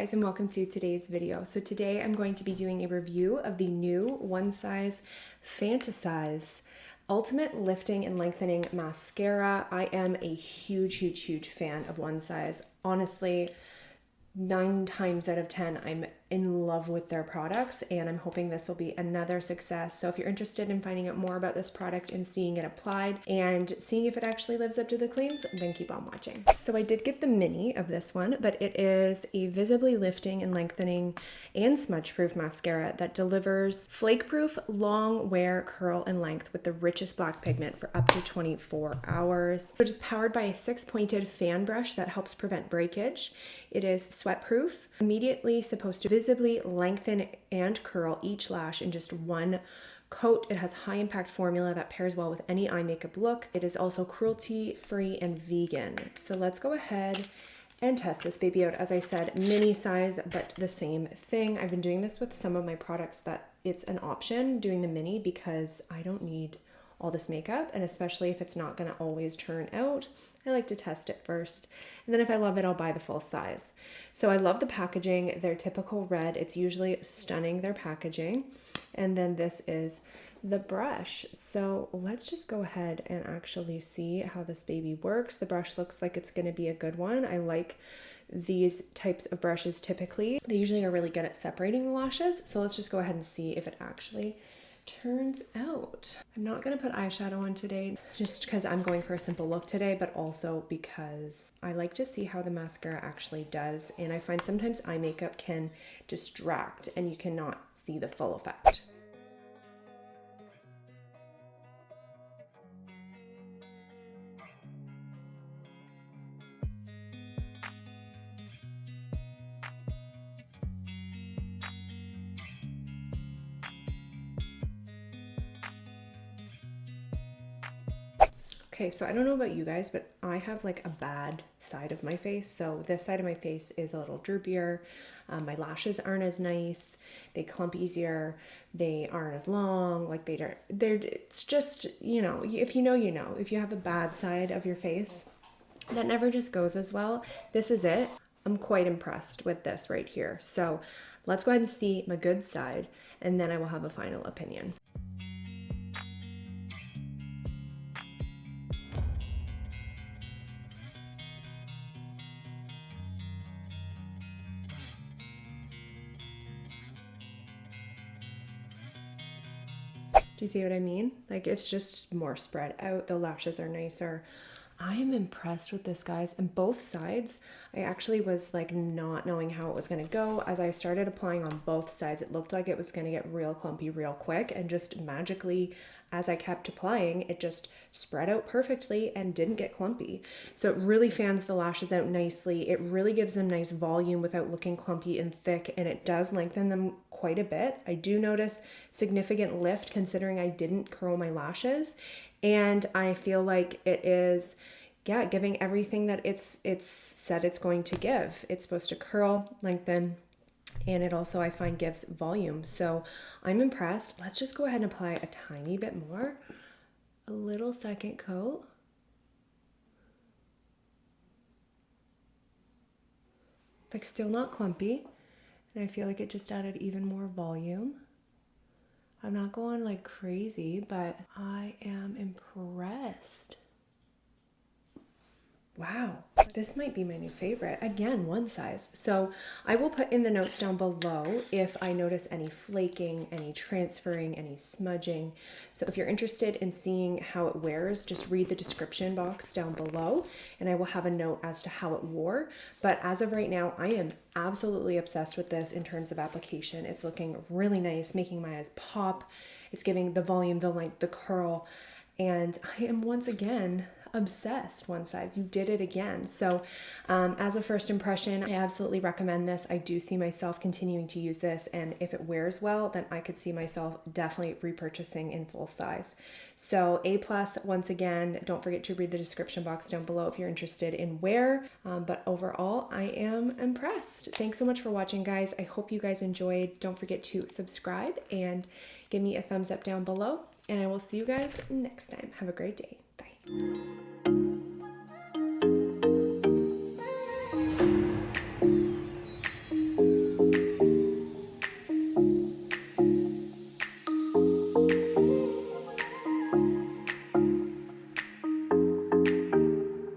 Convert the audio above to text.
guys, and welcome to today's video. So today I'm going to be doing a review of the new One Size Fantisize Ultimate Lifting and Lengthening Mascara. I am a huge fan of One Size. Honestly, 9 times out of 10, I'm in love with their products, and I'm hoping this will be another success. So if you're interested in finding out more about this product and seeing it applied and seeing if it actually lives up to the claims, then keep on watching. So I did get the mini of this one, but it is a visibly lifting and lengthening and smudge proof mascara that delivers flake proof long wear curl and length with the richest black pigment for up to 24 hours. It is powered by a 6-pointed fan brush that helps prevent breakage. It is sweat proof, immediately supposed to visibly lengthen and curl each lash in just one coat. It has high impact formula that pairs well with any eye makeup look. It is also cruelty free and vegan. So let's go ahead and test this baby out. As I said, mini size, but the same thing. I've been doing this with some of my products that it's an option doing the mini because I don't need all this makeup, and especially if it's not going to always turn out, I like to test it first, and then if I love it, I'll buy the full size. So I love the packaging. Their typical red, it's usually stunning, their packaging. And then this is the brush. So let's just go ahead and actually see how this baby works. The brush looks like it's going to be a good one. I like these types of brushes typically. They usually are really good at separating the lashes. So let's just go ahead and see if it actually turns out. I'm not going to put eyeshadow on today just because I'm going for a simple look today, but also because I like to see how the mascara actually does, and I find sometimes eye makeup can distract and you cannot see the full effect. Okay, so I don't know about you guys, but I have like a bad side of my face. So this side of my face is a little droopier. My lashes aren't as nice. They clump easier. They aren't as long. Like it's just, you know, if you know, you know. If you have a bad side of your face, that never just goes as well. This is it. I'm quite impressed with this right here. So let's go ahead and see my good side, and then I will have a final opinion. Do you see what I mean? Like, it's just more spread out. The lashes are nicer. I am impressed with this, guys. And both sides, I actually was like not knowing how it was going to go. As I started applying on both sides, it looked like it was going to get real clumpy real quick, and just magically, as I kept applying, it just spread out perfectly and didn't get clumpy. So it really fans the lashes out nicely. It really gives them nice volume without looking clumpy and thick, and it does lengthen them quite a bit. I do notice significant lift considering I didn't curl my lashes, and I feel like it is, yeah, giving everything that it's said it's going to give. It's supposed to curl, lengthen, and it also, I find, gives volume. So I'm impressed. Let's just go ahead and apply a tiny bit more. A little second coat. Like, still not clumpy. And I feel like it just added even more volume. I'm not going like crazy, but I am impressed. Wow, this might be my new favorite. Again, One Size. So I will put in the notes down below if I notice any flaking, any transferring, any smudging. So if you're interested in seeing how it wears, just read the description box down below, and I will have a note as to how it wore. But as of right now, I am absolutely obsessed with this in terms of application. It's looking really nice, making my eyes pop. It's giving the volume, the length, the curl, and I am once again obsessed. One Size, you did it again. So as a first impression, I absolutely recommend this. I do see myself continuing to use this, and if it wears well, then I could see myself definitely repurchasing in full size. So A+, once again. Don't forget to read the description box down below if you're interested in wear, but overall, I am impressed. Thanks so much for watching, guys. I hope you guys enjoyed. Don't forget to subscribe and give me a thumbs up down below, and I will see you guys next time. Have a great day. Bye.